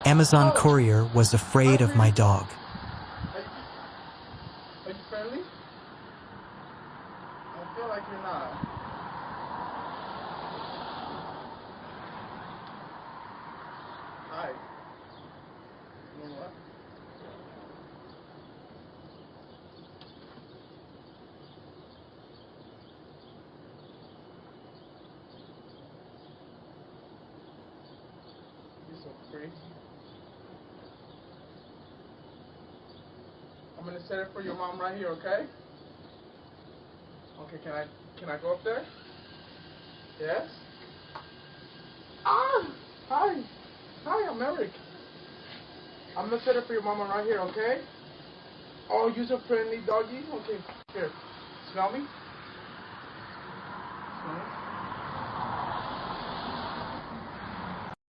Amazon Oh, courier was afraid of my dog. are you friendly? I feel like you're not. Hi. You know what? You're so crazy. I'm gonna set it for your mom right here, okay? Okay, can I go up there? Yes? Ah! Hi! Hi, I'm Eric. I'm gonna set it for your mama right here, okay? Oh, you're a friendly doggy? Okay, here. Smell me?